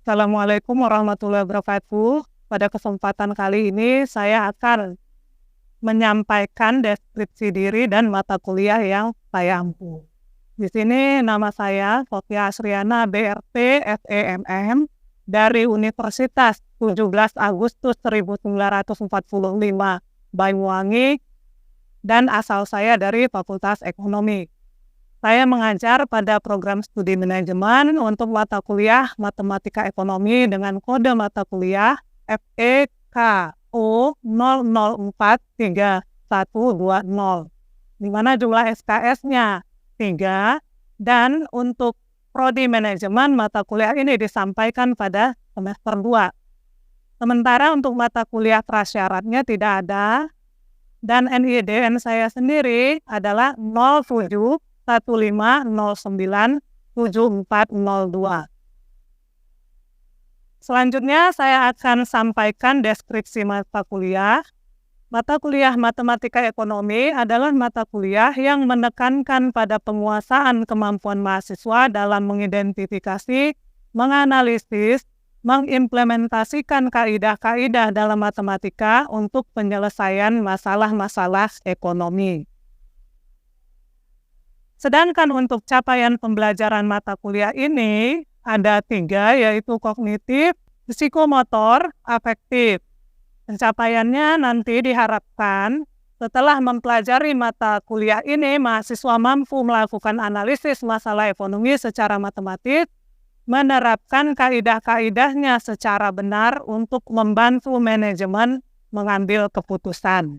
Assalamualaikum warahmatullahi wabarakatuh. Pada kesempatan kali ini saya akan menyampaikan deskripsi diri dan mata kuliah yang saya ampu. Di sini nama saya Sofia Asriana BRT SEMM dari Universitas 17 Agustus 1945 Banyuwangi dan asal saya dari Fakultas Ekonomi. Saya mengajar pada program studi manajemen untuk mata kuliah Matematika Ekonomi dengan kode mata kuliah FEKO 0043120, di mana jumlah SKS-nya 3, dan untuk prodi manajemen mata kuliah ini disampaikan pada semester 2. Sementara untuk mata kuliah prasyaratnya tidak ada, dan NIDN saya sendiri adalah 07 15097402. Selanjutnya saya akan sampaikan deskripsi mata kuliah. Mata kuliah Matematika Ekonomi adalah mata kuliah yang menekankan pada penguasaan kemampuan mahasiswa dalam mengidentifikasi, menganalisis, mengimplementasikan kaidah-kaidah dalam matematika untuk penyelesaian masalah-masalah ekonomi. Sedangkan untuk capaian pembelajaran mata kuliah ini ada 3, yaitu kognitif, psikomotor, afektif. Pencapaiannya nanti diharapkan setelah mempelajari mata kuliah ini, mahasiswa mampu melakukan analisis masalah ekonomi secara matematis, menerapkan kaidah-kaidahnya secara benar untuk membantu manajemen mengambil keputusan.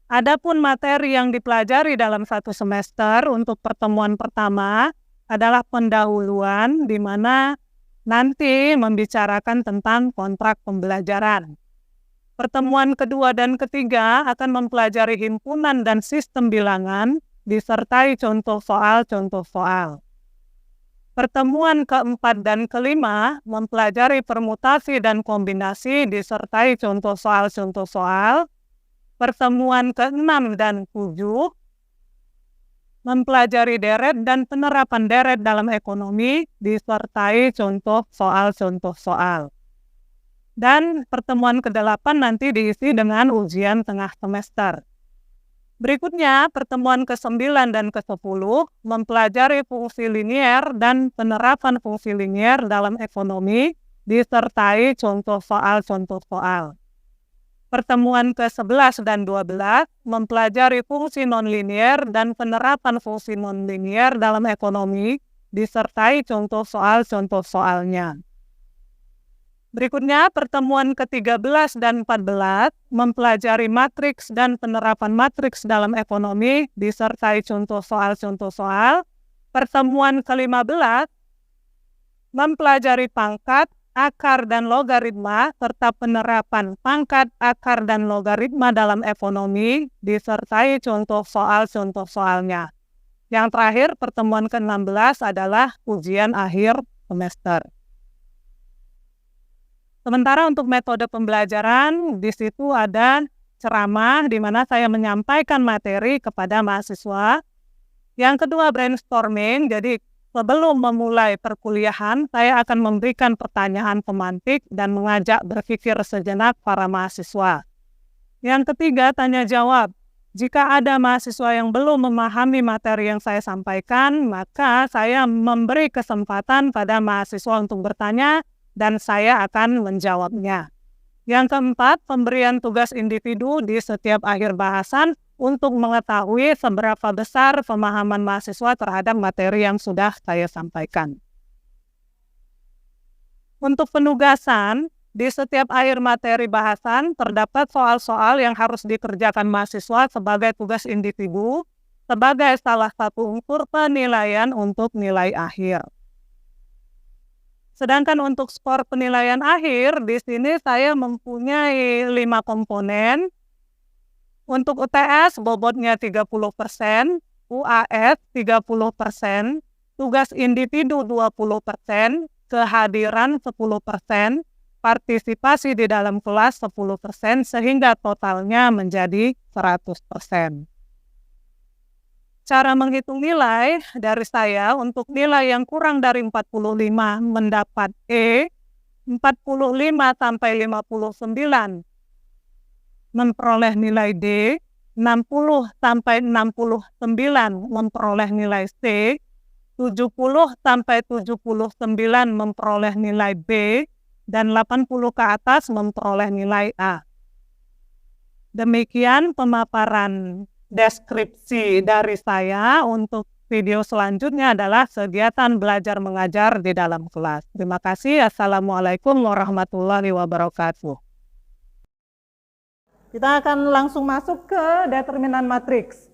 Adapun materi yang dipelajari dalam satu semester untuk pertemuan pertama adalah pendahuluan, di mana nanti membicarakan tentang kontrak pembelajaran. Pertemuan kedua dan ketiga akan mempelajari himpunan dan sistem bilangan, disertai contoh soal. Pertemuan keempat dan kelima mempelajari permutasi dan kombinasi, disertai contoh soal. Pertemuan ke-6 dan 7 mempelajari deret dan penerapan deret dalam ekonomi, disertai contoh soal. Dan pertemuan ke-8 nanti diisi dengan ujian tengah semester. Berikutnya, pertemuan ke-9 dan ke-10 mempelajari fungsi linier dan penerapan fungsi linier dalam ekonomi, disertai contoh soal. Pertemuan ke-11 dan 12 mempelajari fungsi nonlinier dan penerapan fungsi nonlinier dalam ekonomi, disertai contoh soalnya. Berikutnya, pertemuan ke-13 dan 14 mempelajari matriks dan penerapan matriks dalam ekonomi, disertai contoh soal. Pertemuan ke-15 mempelajari pangkat, akar dan logaritma, serta penerapan pangkat, akar, dan logaritma dalam ekonomi, disertai contoh soalnya. Yang terakhir, pertemuan ke-16 adalah ujian akhir semester. Sementara untuk metode pembelajaran, di situ ada ceramah di mana saya menyampaikan materi kepada mahasiswa. Yang kedua, brainstorming, jadi sebelum memulai perkuliahan, saya akan memberikan pertanyaan pemantik dan mengajak berpikir sejenak para mahasiswa. Yang ketiga, tanya jawab. Jika ada mahasiswa yang belum memahami materi yang saya sampaikan, maka saya memberi kesempatan pada mahasiswa untuk bertanya dan saya akan menjawabnya. Yang keempat, pemberian tugas individu di setiap akhir bahasan untuk mengetahui seberapa besar pemahaman mahasiswa terhadap materi yang sudah saya sampaikan. Untuk penugasan, di setiap akhir materi bahasan terdapat soal-soal yang harus dikerjakan mahasiswa sebagai tugas individu, sebagai salah satu unsur penilaian untuk nilai akhir. Sedangkan untuk skor penilaian akhir, di sini saya mempunyai 5 komponen. Untuk UTS, bobotnya 30%, UAS 30%, tugas individu 20%, kehadiran 10%, partisipasi di dalam kelas 10%, sehingga totalnya menjadi 100%. cara menghitung nilai dari saya untuk nilai yang kurang dari 45 mendapat E, 45 sampai 59 memperoleh nilai D, 60 sampai 69 memperoleh nilai C, 70 sampai 79 memperoleh nilai B, dan 80 ke atas memperoleh nilai A. Demikian pemaparan deskripsi dari saya. Untuk video selanjutnya adalah kegiatan belajar mengajar di dalam kelas. Terima kasih. Assalamualaikum warahmatullahi wabarakatuh. Kita akan langsung masuk ke determinan matriks.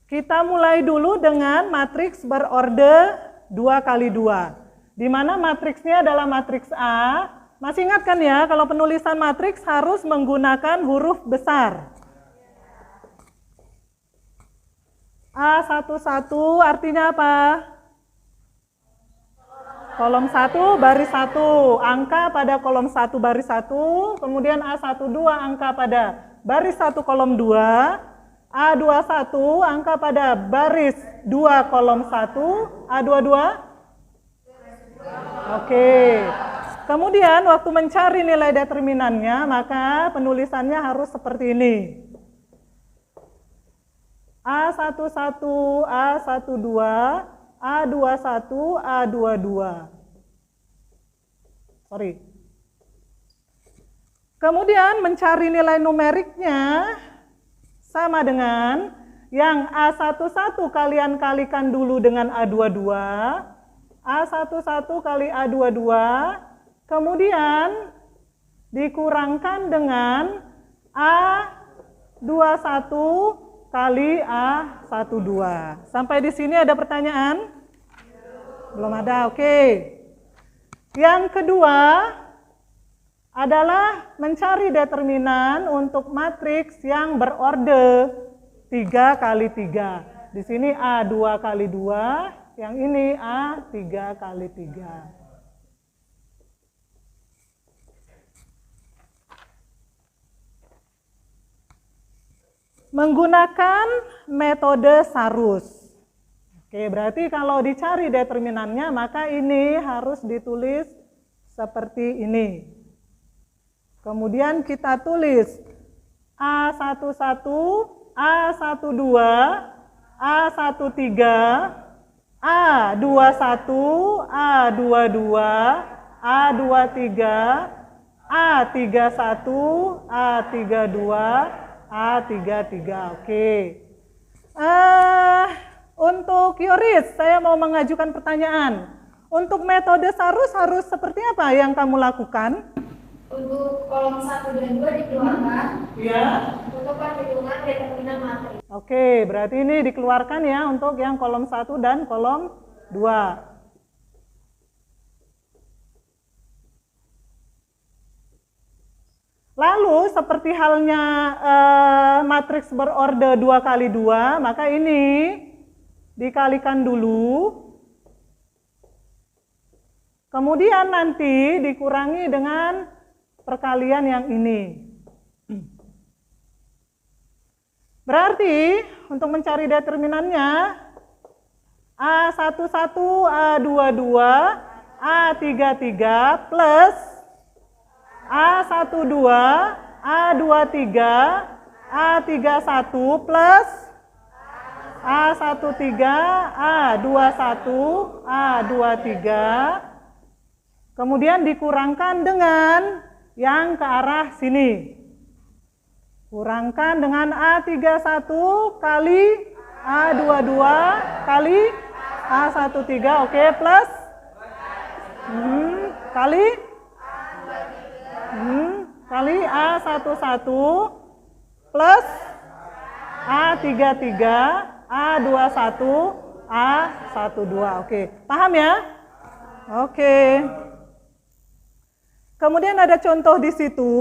Kita mulai dulu dengan matriks berorde 2 kali 2. Di mana matriksnya adalah matriks A. Masih ingat kan ya, kalau penulisan matriks harus menggunakan huruf besar. A11 artinya apa? Kolom 1 baris 1, angka pada kolom 1 baris 1, kemudian A12 angka pada baris 1 kolom 2. A21 angka pada baris 2 kolom 1, A22? Oke. Kemudian waktu mencari nilai determinannya, maka penulisannya harus seperti ini. A11, A12, A21, A22. Sorry. Kemudian mencari nilai numeriknya sama dengan yang A11 kalian kalikan dulu dengan A22, A11 kali A22, kemudian dikurangkan dengan A21 kali A12. Sampai di sini ada pertanyaan? Belum ada, oke. Yang kedua adalah mencari determinan untuk matriks yang berorde 3 kali 3. Di sini A2 kali 2, yang ini A3 kali 3. Menggunakan metode Sarus. Oke, berarti kalau dicari determinannya, maka ini harus ditulis seperti ini. Kemudian kita tulis A11, A12, A13, A21, A22, A23, A31, A32, A33. Oke. Untuk Yoris, saya mau mengajukan pertanyaan. Untuk metode Sarus harus seperti apa yang kamu lakukan? Untuk kolom 1 dan 2 dikeluarkan. Ya. Untuk perhitungan determinan matriks. Oke, berarti ini dikeluarkan ya untuk yang kolom 1 dan kolom 2. Lalu seperti halnya matriks berorde 2 kali 2, maka ini dikalikan dulu. Kemudian nanti dikurangi dengan perkalian yang ini. Berarti untuk mencari determinannya A11, A22, A33 plus A12, A23, A31 plus A13, A21, A23. Kemudian dikurangkan dengan yang ke arah sini. Kurangkan dengan A31 kali A22 kali A13, oke, plus kali kali A11 plus A33, A21, A12. Oke, paham ya? Oke. Kemudian ada contoh di situ.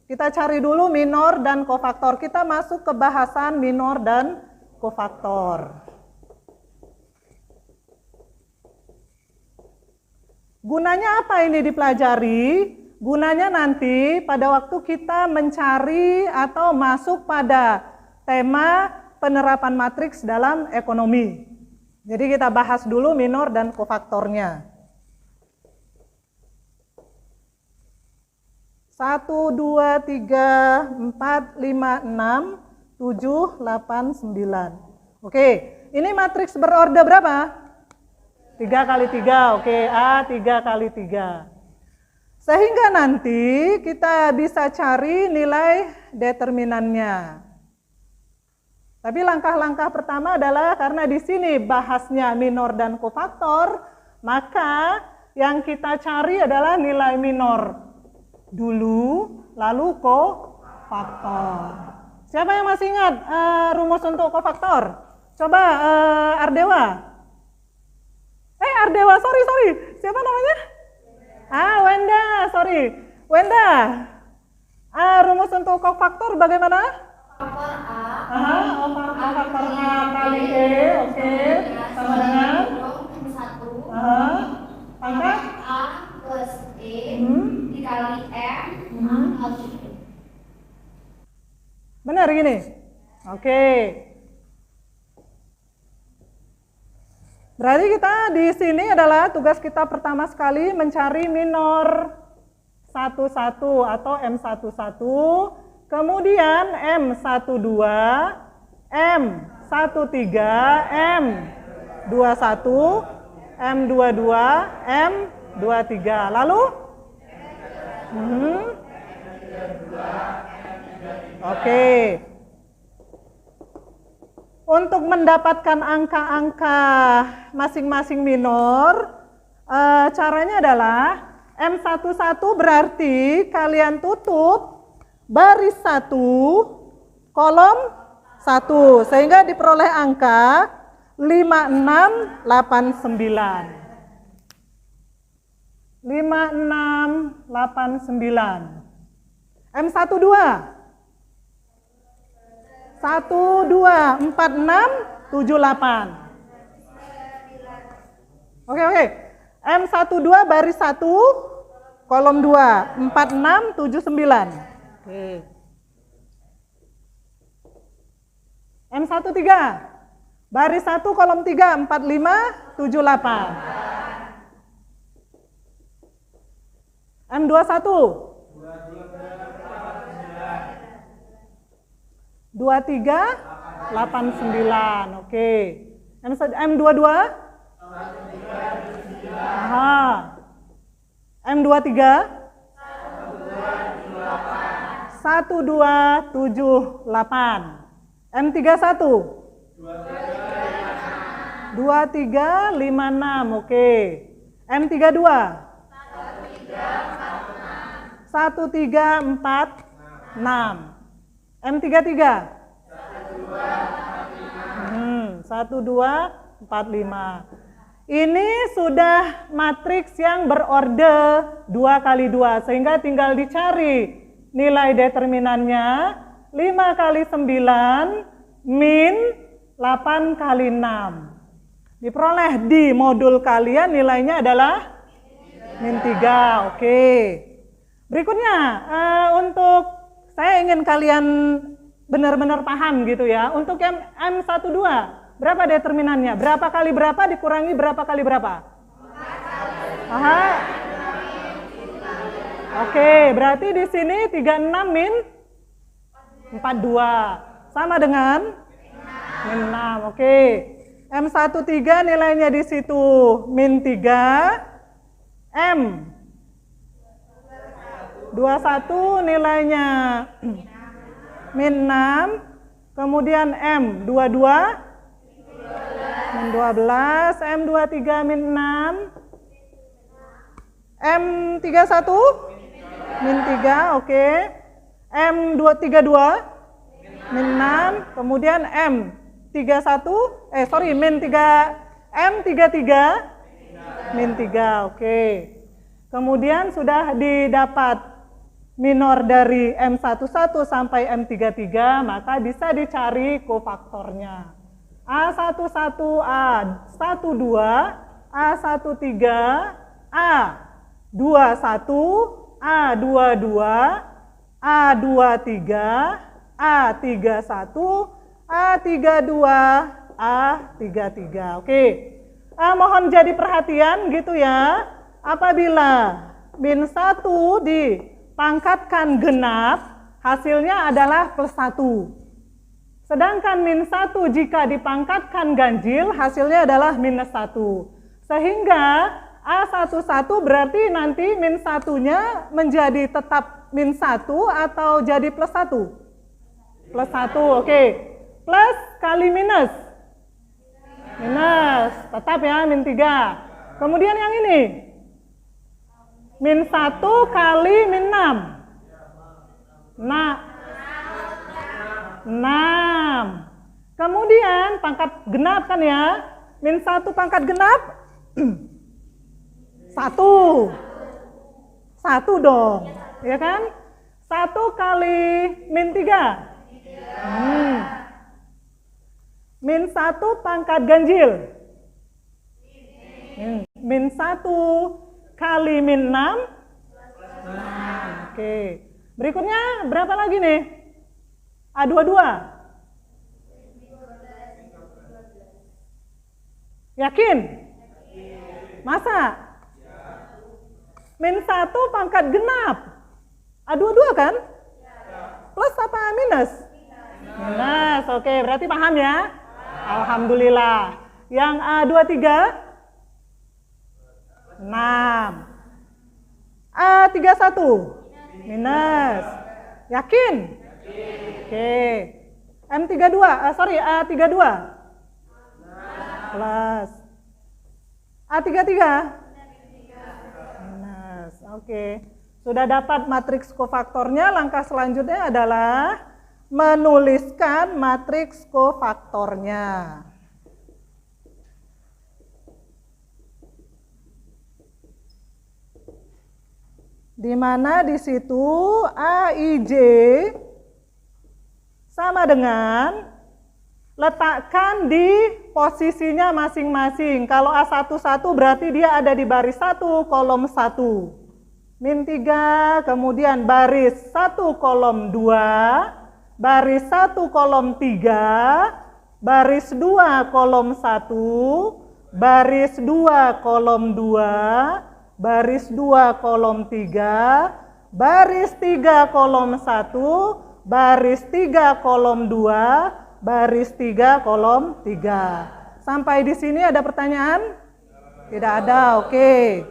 Kita cari dulu minor dan kofaktor. Kita masuk ke bahasan minor dan kofaktor. Gunanya apa ini dipelajari? Gunanya nanti pada waktu kita mencari atau masuk pada tema penerapan matriks dalam ekonomi. Jadi kita bahas dulu minor dan kofaktornya. 1, 2, 3, 4, 5, 6, 7, 8, 9. Oke, ini matriks berorde berapa? 3 kali 3, oke, A 3 kali 3. Sehingga nanti kita bisa cari nilai determinannya. Tapi langkah-langkah pertama adalah karena di sini bahasnya minor dan kofaktor, maka yang kita cari adalah nilai minor dulu, lalu kofaktor. Siapa yang masih ingat rumus untuk kofaktor? Coba Ardewa. Ardewa, sorry. Siapa namanya? Wenda, sorry. Wenda. Rumus untuk kofaktor bagaimana? Faktor A. Faktor A kali E, oke. Sama dengan? Satu. Pangkat? A plus E dikali M kali E. Benar gini? Oke. Berarti kita di sini adalah tugas kita pertama sekali mencari minor 11 atau M11, kemudian M12, M13, M21, M22, M23. Lalu? Oke. Untuk mendapatkan angka-angka masing-masing minor, caranya adalah M11 berarti kalian tutup baris 1, kolom 1, sehingga diperoleh angka 5689. 5689. M12 1, 2, 4, 6, 7, 8. Oke. M12 baris 1, kolom 2, 4, 6, 7, 9. Oke. M13 baris 1, kolom 3, 4, 5, 7, 8. M21 23, 89, oke. M22? M23? 1278. M31? 2356, oke. M32? 1346. M33? 1245. Ini sudah matriks yang berorde 2 kali 2, sehingga tinggal dicari nilai determinannya 5 kali 9 min 8 kali 6. Diperoleh di modul kalian nilainya adalah min 3, oke. Berikutnya, untuk saya ingin kalian benar-benar paham gitu ya. Untuk yang M12, berapa determinannya? Berapa kali berapa dikurangi berapa kali berapa? Oke, berarti di sini 36 min 42. Sama dengan min 6. Oke. M13 nilainya di situ min 3. M21 nilainya min 6, kemudian M22 min 12, M23 min 6, M31 min 3, oke. M32 min 6, kemudian M33 min 3, oke. Kemudian sudah didapat minor dari M11 sampai M33, maka bisa dicari kofaktornya. A11, A12, A13, A21, A22, A23, A31, A32, A33. Oke. Mohon jadi perhatian gitu ya. Apabila min 1 dipangkatkan genap, hasilnya adalah plus 1. Sedangkan min 1 jika dipangkatkan ganjil, hasilnya adalah minus 1. Sehingga A11 berarti nanti min 1-nya menjadi tetap min 1 atau jadi plus 1? Plus 1, oke. Plus kali minus? Minus, tetap ya, min 3. Kemudian yang ini? Min 1 kali min 6. Nah, 6. Kemudian pangkat genap kan ya? Min 1 pangkat genap? 1. 1 dong, ya kan? 1 kali min 3? Min 1 pangkat ganjil? Min 1 kali min 6? Oke. Berikutnya berapa lagi nih? A22? Yakin? Masa? Min 1 pangkat genap? A22 kan? Plus apa minus? Minus, oke. Berarti paham ya? Alhamdulillah. Yang A23? 6. A31? Minus. Yakin? Oke. M32, A32? Plus. A33? Minus. Oke. Sudah dapat matriks kofaktornya, langkah selanjutnya adalah menuliskan matriks kofaktornya. Di mana di situ AIJ sama dengan letakkan di posisinya masing-masing. Kalau A11 berarti dia ada di baris 1, kolom 1. Min 3, kemudian baris 1, kolom 2, baris 1, kolom 3, baris 2, kolom 1, baris 2, kolom 2, baris 2, kolom 3, baris 3, kolom 1, baris 3, kolom 2, baris 3, kolom 3. Sampai di sini ada pertanyaan? Tidak ada, oke.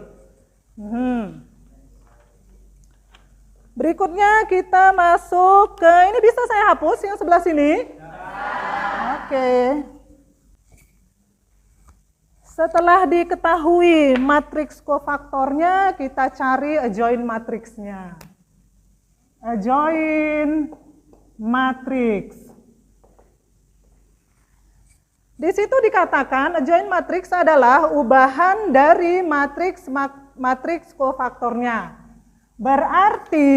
Berikutnya kita masuk ke, ini bisa saya hapus yang sebelah sini? Oke. Setelah diketahui matriks kofaktornya, kita cari adjoint matriksnya. Adjoint matriks. Di situ dikatakan adjoint matriks adalah ubahan dari matriks kofaktornya. Berarti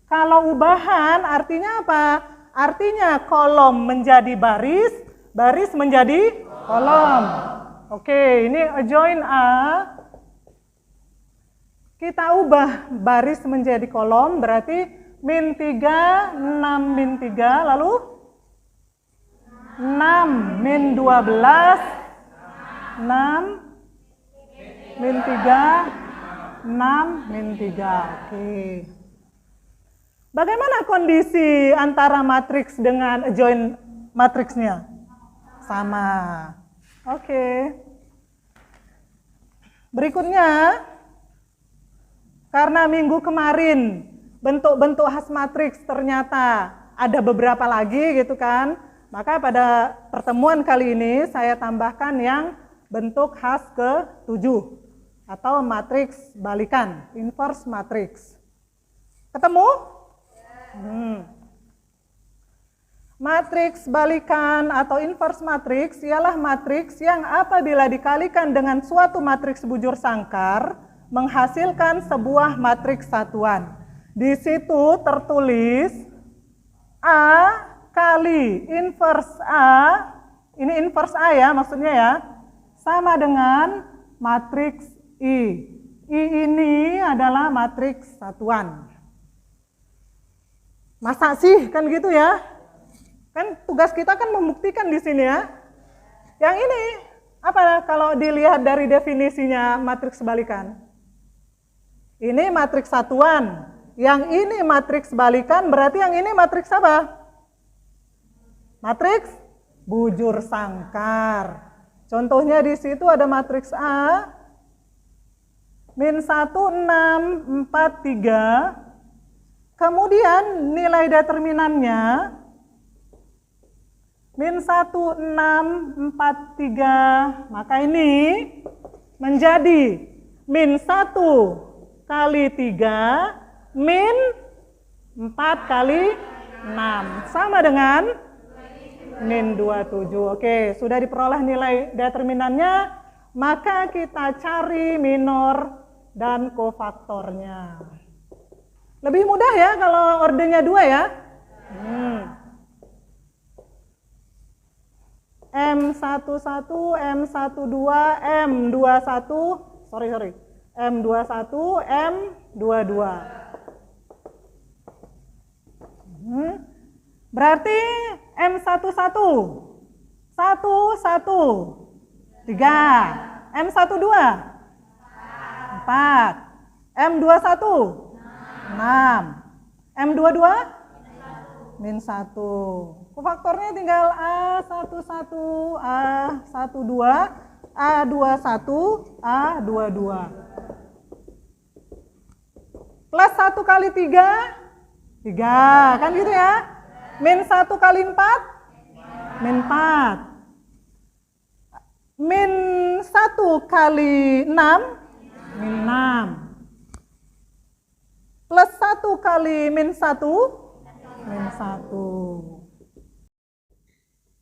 kalau ubahan artinya apa? Artinya kolom menjadi baris, baris menjadi kolom. Oke, ini adjoint A. Kita ubah baris menjadi kolom, berarti min 3, 6 min 3, lalu 6 min 12, 6 min 3, 6 min 3. Oke. Bagaimana kondisi antara matriks dengan adjoint matriksnya? Sama. Oke. Berikutnya, karena minggu kemarin bentuk-bentuk khas matriks ternyata ada beberapa lagi gitu kan, maka pada pertemuan kali ini saya tambahkan yang bentuk khas ke-7 atau matriks balikan, inverse matriks. Ketemu? Matriks balikan atau inverse matriks ialah matriks yang apabila dikalikan dengan suatu matriks bujur sangkar menghasilkan sebuah matriks satuan. Di situ tertulis A kali inverse A, ini inverse A ya maksudnya ya, sama dengan matriks I. I ini adalah matriks satuan. Masa sih kan gitu ya? Kan tugas kita kan membuktikan di sini ya. Yang ini apa kalau dilihat dari definisinya matriks balikan? Ini matriks satuan. Yang ini matriks balikan, berarti yang ini matriks apa? Matriks bujur sangkar. Contohnya di situ ada matriks A, min 1, 6, 4, 3. Kemudian nilai determinannya, min 1, 6, 4, 3. Maka ini menjadi min 1 kali 3, min 4 kali 6. Sama dengan min 27. Oke, sudah diperoleh nilai determinannya, maka kita cari minor dan kofaktornya. Lebih mudah ya kalau ordernya 2 ya. M11, M12, M21, M21, M22. Berarti M11, 1, 1, 3. M12, 4. M21, 6. M22, min 1. Kofaktornya tinggal A11, A12, A21, A22. Plus 1 kali 3, 3. Kan gitu ya? Min 1 kali 4, min 4. Min 1 kali 6, min 6. Plus 1 kali min 1, min 1.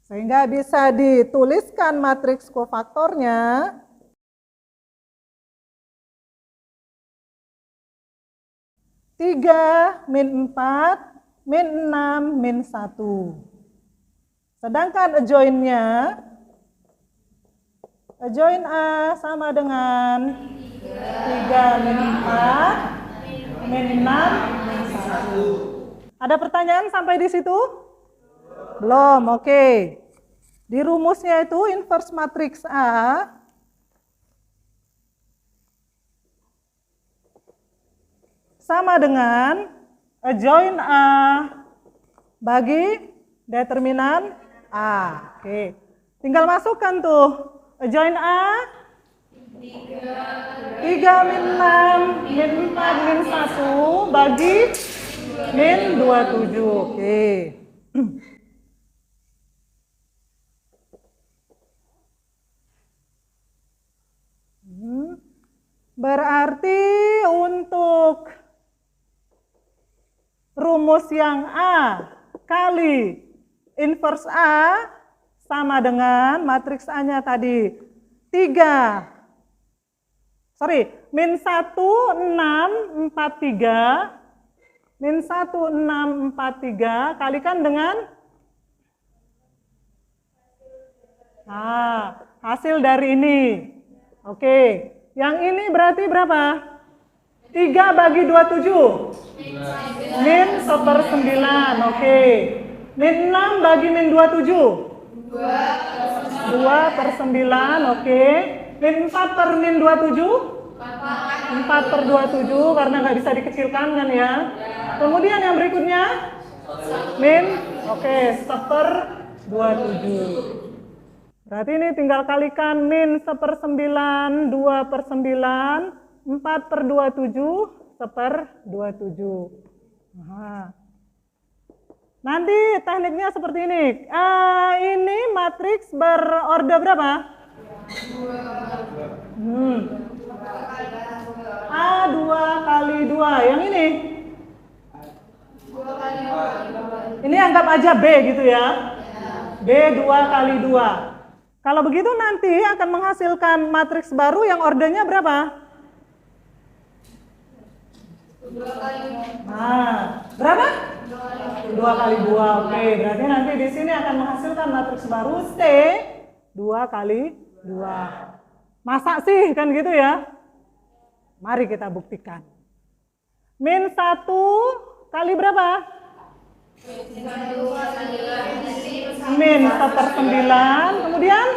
Sehingga bisa dituliskan matriks kofaktornya. Tiga, min 4, min 6, min 1. Sedangkan adjoin-nya, adjoin A sama dengan 3, min 4, min 6, min 1. Ada pertanyaan sampai di situ? Belum, oke. Di rumusnya itu inverse matriks A sama dengan adjoin A bagi determinan A. Oke. Tinggal masukkan tuh adjoin A 3, min 6, min 4, min 1 bagi min 27. Oke. Berarti untuk rumus yang A kali inverse A sama dengan matriks A-nya tadi 3. Min 1, 6, 4, 3. Min 1, 6, 4, 3 kalikan dengan hasil dari ini. Oke. Yang ini berarti berapa? 3 bagi 27. Min 1/9. Oke. Min 6 bagi min 27. 2/9. Oke. Min 4 per min 27. 4/27 karena nggak bisa dikecilkan kan ya. Kemudian yang berikutnya min, oke, 1/27. Berarti ini tinggal kalikan min 1/9, 2/9, 4/27, 1/27. Nanti tekniknya seperti ini. Ini matriks berorder berapa? 2. A2 kali 2. Yang ini? Ini anggap aja B gitu ya. B 2 kali 2. Kalau begitu nanti akan menghasilkan matriks baru yang ordernya berapa? 2 kali 2. Berapa? 2 kali 2. Oke, berarti nanti di sini akan menghasilkan matriks baru C 2 kali 2. Masa sih kan gitu ya? Mari kita buktikan. Min 1 kali berapa? Min 1/9, kemudian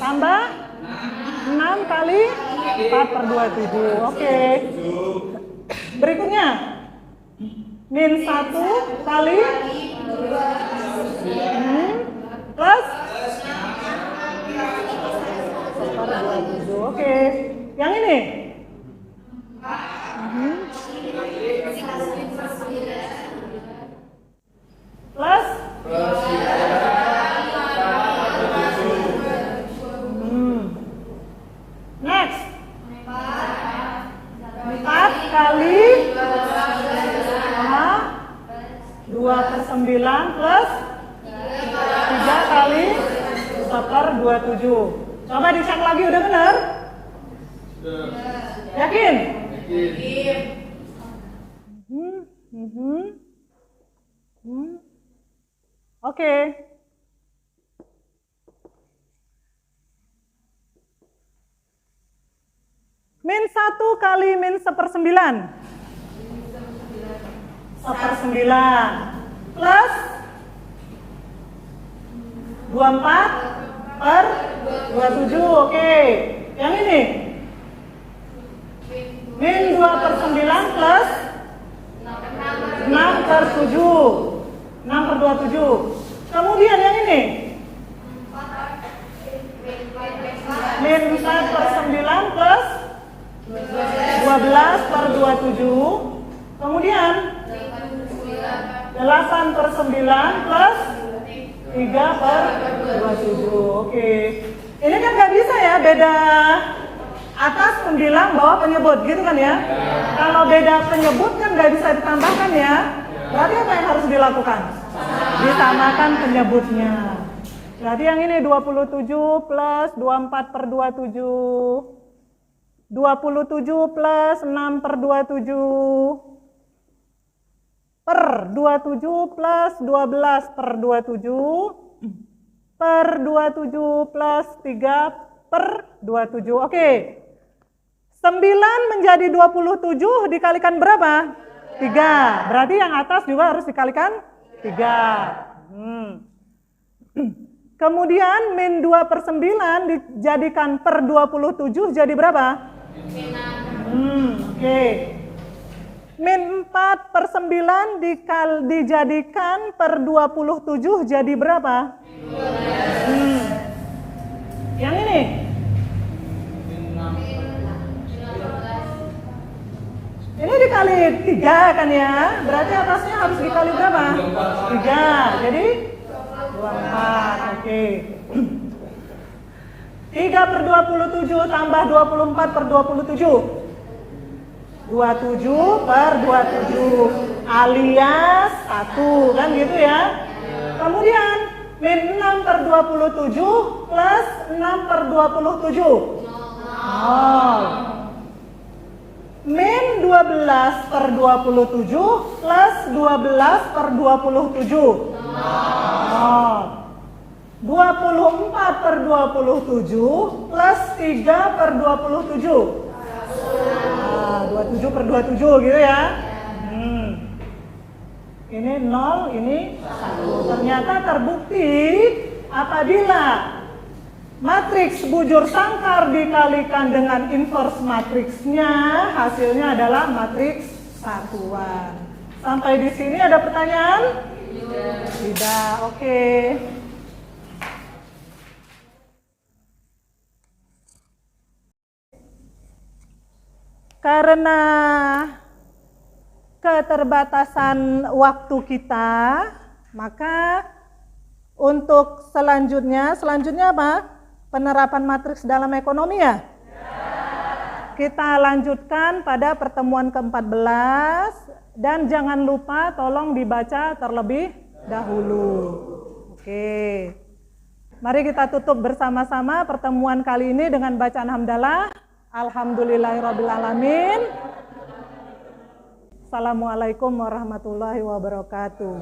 tambah 6 kali 4/27. Oke. Berikutnya min 1 kali plus 4/27. Oke. Yang ini plus next 4 kali 2/9 plus 3 kali 1/27. Coba dicek lagi, udah benar? Yakin? Oke. Min 1 kali min 1/9. 1/9 plus 24/27. Oke. Yang ini min 2/9 plus 6/7. 6/27. Kemudian yang ini min 4/9 plus 12/27. Kemudian 8/9 plus 3/27. Oke. Ini kan nggak bisa ya beda atas penbilang bawah penyebut gitu kan ya. Kalau beda penyebut kan nggak bisa ditambahkan ya. Berarti apa yang harus dilakukan? Disamakan penyebutnya. Berarti yang ini 27 plus 24/27. 27 plus 6/27 per 27 plus 12/27 per 27 plus 3/27. Oke. 9 menjadi 27 dikalikan berapa? 3. Berarti yang atas juga harus dikalikan 3. Kemudian min 2/9 dijadikan per 27 jadi berapa? Oke. Min 4/9 dijadikan per 27 jadi berapa? Yang ini? Ini dikali 3 kan ya? Berarti atasnya harus dikali berapa? 3. Jadi 24. Oke. 3/27 tambah 24/27. 27/27 alias 1 kan gitu ya. Kemudian min 6/27 plus 6/27 0. Min 12/27 plus 12/27 0. 24/27 plus 3/27 27/27 gitu ya. Ini 0, ini 1. Ternyata terbukti apabila matriks bujur sangkar dikalikan dengan inverse matriksnya, hasilnya adalah matriks satuan. Sampai di sini ada pertanyaan? Tidak. Oke. Karena keterbatasan waktu kita, maka untuk selanjutnya apa? Penerapan matriks dalam ekonomi ya? Kita lanjutkan pada pertemuan ke-14 dan jangan lupa tolong dibaca terlebih dahulu. Oke. Mari kita tutup bersama-sama pertemuan kali ini dengan bacaan hamdalah. Alhamdulillahirrabbilalamin. Assalamualaikum warahmatullahi wabarakatuh.